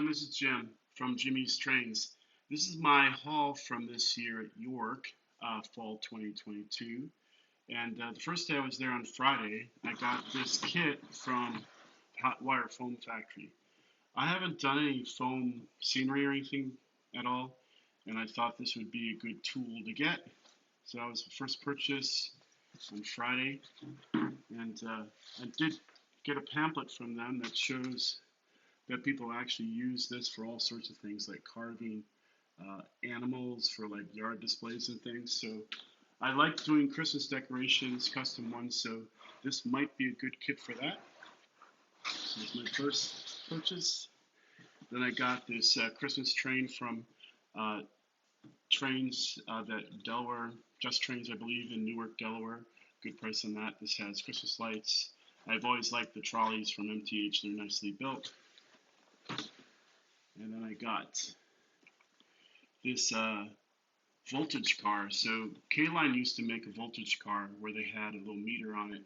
this is Jim from Jimmy's Trains. This is my haul from this year at York, fall 2022. And the first day I was there on Friday, I got this kit from Hot Wire Foam Factory. I haven't done any foam scenery or anything at all, and I thought this would be a good tool to get. So that was the first purchase on Friday, and I did get a pamphlet from them that shows that people actually use this for all sorts of things like carving animals for like yard displays and things. So I like doing Christmas decorations, custom ones, so this might be a good kit for that. So it's my first purchase. Then I got this Christmas train from Trains that Delaware, Just Trains, I believe, in Newark, Delaware. Good price on that. This has Christmas lights. I've always liked the trolleys from MTH. They're nicely built. And then I got this voltage car. So K-Line used to make a voltage car where they had a little meter on it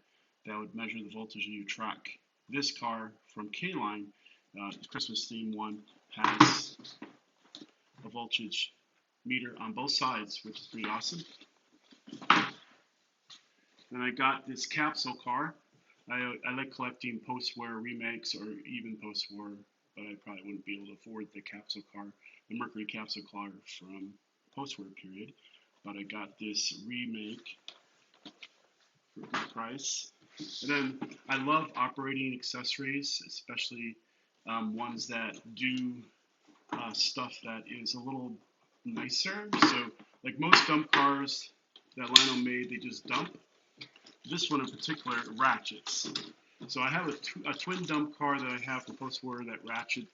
that would measure the voltage in your truck. This car from K-Line, the Christmas theme one, has a voltage meter on both sides, which is pretty awesome. Then I got this capsule car. I like collecting post-war remakes or even post-war, but I probably wouldn't be able to afford the capsule car, the Mercury capsule car from post-war period. But I got this remake for a good price. And then I love operating accessories, especially ones that do stuff that is a little nicer. So like most dump cars that Lionel made, they just dump. This one in particular ratchets. So I have a twin dump car that I have for post-war that ratchet.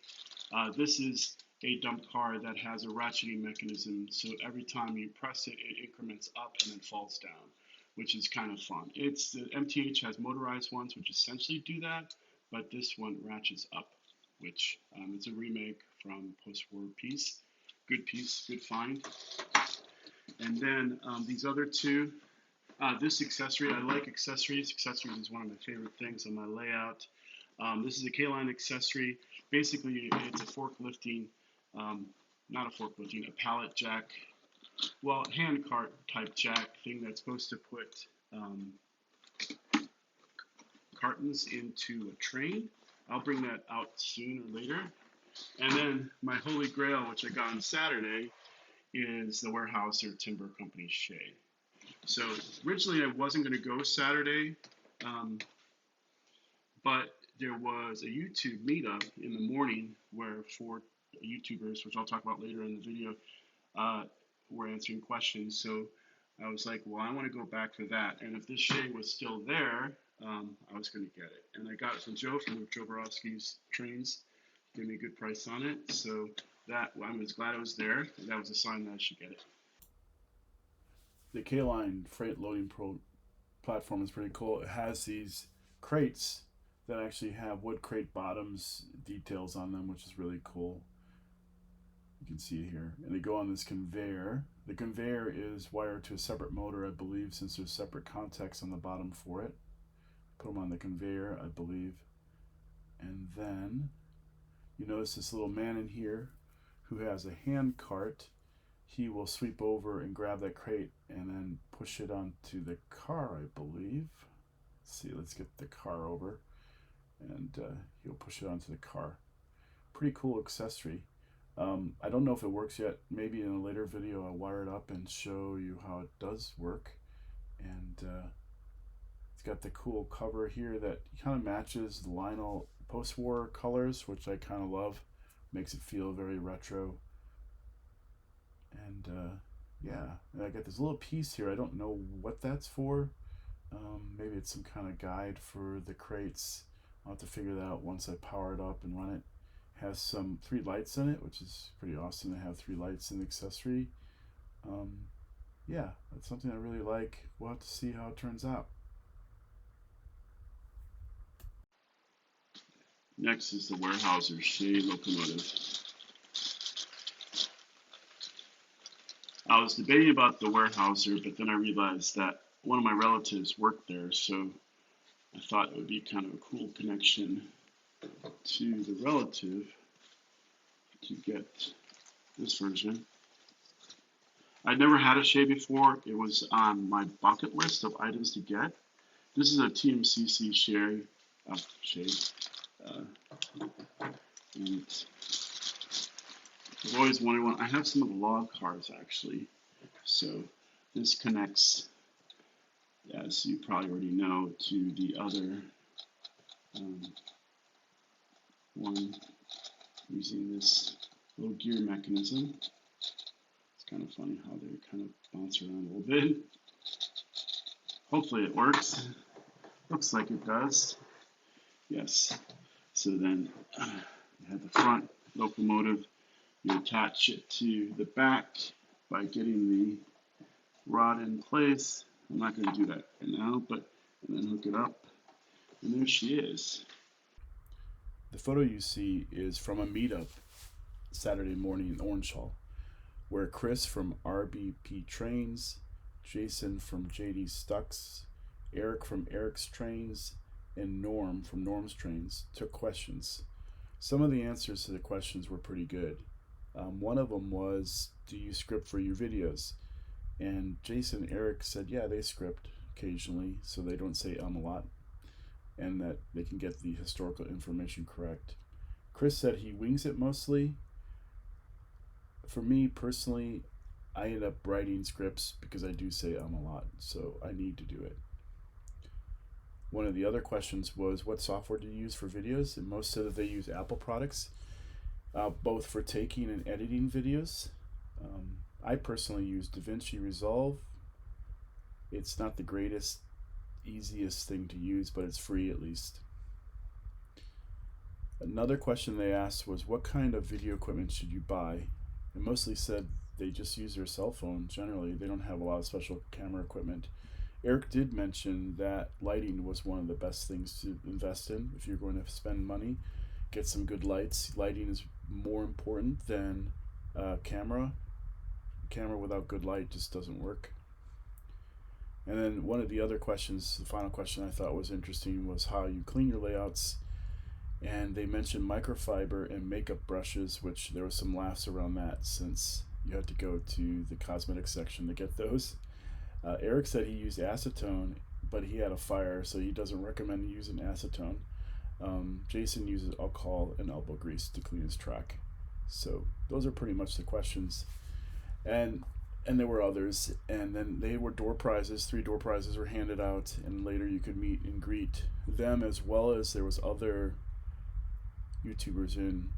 This is a dump car that has a ratcheting mechanism. So every time you press it, it increments up and then falls down, which is kind of fun. It's the MTH has motorized ones which essentially do that, but this one ratchets up, which it's a remake from post-war piece, good find. And then these other two. This accessory, I like accessories. Accessories is one of my favorite things on my layout. This is a K-Line accessory. Basically, it's a forklifting, not a forklifting, a pallet jack, well, hand cart type jack thing that's supposed to put cartons into a train. I'll bring that out sooner or later. And then my holy grail, which I got on Saturday, is the Weyerhaeuser Timber Company Shay. So originally I wasn't going to go Saturday, but there was a YouTube meetup in the morning where 4 YouTubers, which I'll talk about later in the video, were answering questions. So I was like, well, I want to go back for that. And if this Shay was still there, I was going to get it. And I got it from Joe from Joe Borowski's Trains. Gave me a good price on it. So that I was glad it was there. And that was a sign that I should get it. The K-Line freight loading platform is pretty cool. It has these crates that actually have wood crate bottoms details on them, which is really cool. You can see it here. And they go on this conveyor. The conveyor is wired to a separate motor, I believe, since there's separate contacts on the bottom for it. Put them on the conveyor, I believe. And then you notice this little man in here who has a hand cart. He will sweep over and grab that crate and then push it onto the car, I believe. Let's see, let's get the car over. And he'll push it onto the car. Pretty cool accessory. I don't know if it works yet. Maybe in a later video I'll wire it up and show you how it does work. And it's got the cool cover here that kind of matches the Lionel post-war colors, which I kind of love. Makes it feel very retro. And yeah, and I got this little piece here. I don't know what that's for. Maybe it's some kind of guide for the crates. I'll have to figure that out once I power it up and run it. It has some 3 lights in it, which is pretty awesome to have 3 lights in the accessory. Yeah, that's something I really like. We'll have to see how it turns out. Next is the Weyerhaeuser Shay locomotive. I was debating about the Weyerhaeuser, but then I realized that one of my relatives worked there, so I thought it would be kind of a cool connection to the relative to get this version. I'd never had a Shay before. It was on my bucket list of items to get. This is a TMCC Shay, and I've always wanted one. I have some of the log cars actually. So this connects, as you probably already know, to the other one using this little gear mechanism. It's kind of funny how they kind of bounce around a little bit. Hopefully it works. Looks like it does. Yes. So then you have the front locomotive. You attach it to the back by getting the rod in place. I'm not going to do that right now, but and then hook it up. And there she is. The photo you see is from a meetup Saturday morning in Orange Hall, where Chris from RBP Trains, Jason from JD Stucks, Eric from Eric's Trains, and Norm from Norm's Trains took questions. Some of the answers to the questions were pretty good. One of them was, do you script for your videos? And Jason and Eric said, yeah, they script occasionally, so they don't say a lot, and that they can get the historical information correct. Chris said he wings it mostly. For me personally, I end up writing scripts because I do say a lot, so I need to do it. One of the other questions was, what software do you use for videos? And most said that they use Apple products, both for taking and editing videos. I personally use DaVinci Resolve. It's not the greatest, easiest thing to use, but it's free at least. Another question they asked was, what kind of video equipment should you buy? And mostly said they just use their cell phone generally. They don't have a lot of special camera equipment. Eric did mention that lighting was one of the best things to invest in. If you're going to spend money, get some good lights. Lighting is more important than camera. Camera without good light just doesn't work. And then one of the other questions, the final question I thought was interesting, was how you clean your layouts. And they mentioned microfiber and makeup brushes, which there was some laughs around that since you had to go to the cosmetic section to get those. Eric said he used acetone, but he had a fire, so he doesn't recommend using acetone. Jason uses alcohol and elbow grease to clean his track. So those are pretty much the questions. And there were others, and then they were door prizes. 3 door prizes were handed out, and later you could meet and greet them, as well as there was other YouTubers in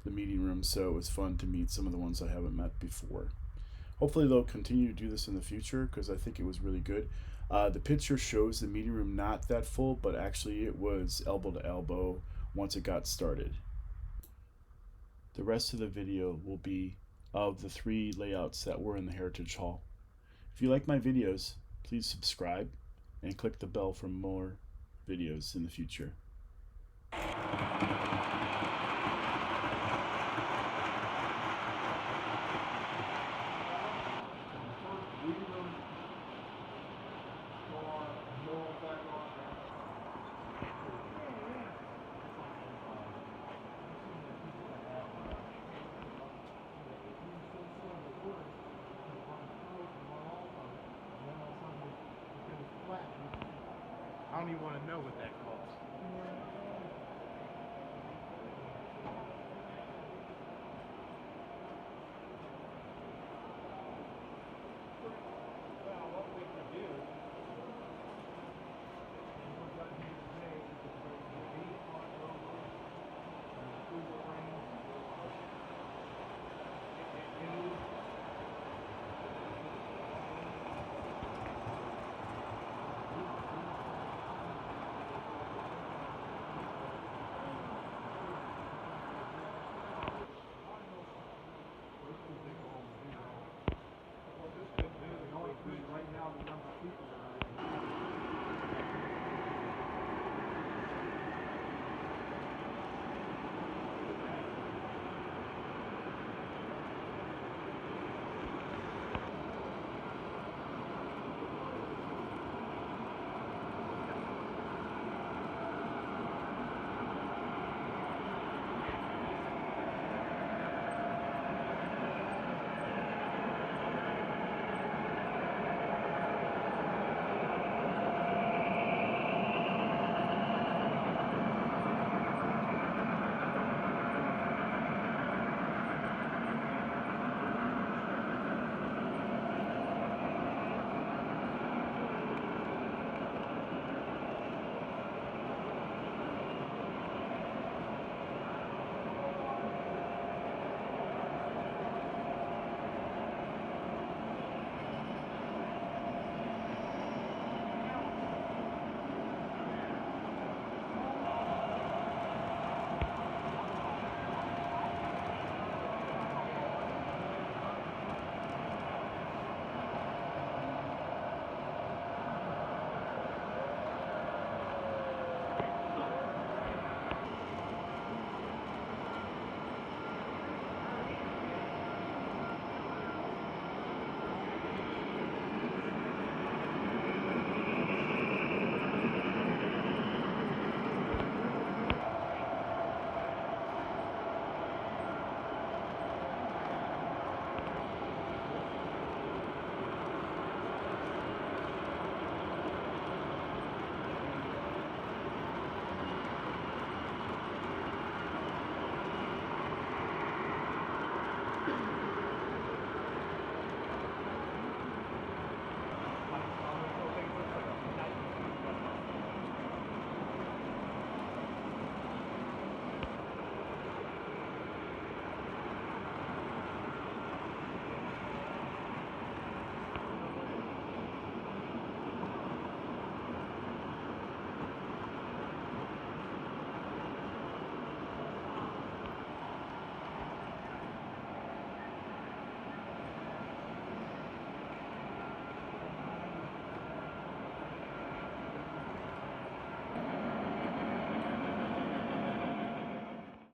the meeting room, so it was fun to meet some of the ones I haven't met before. Hopefully they'll continue to do this in the future, because I think it was really good. The picture shows the meeting room not that full, but actually it was elbow to elbow once it got started. The rest of the video will be of the 3 layouts that were in the Heritage Hall. If you like my videos, please subscribe and click the bell for more videos in the future. I don't even want to know what that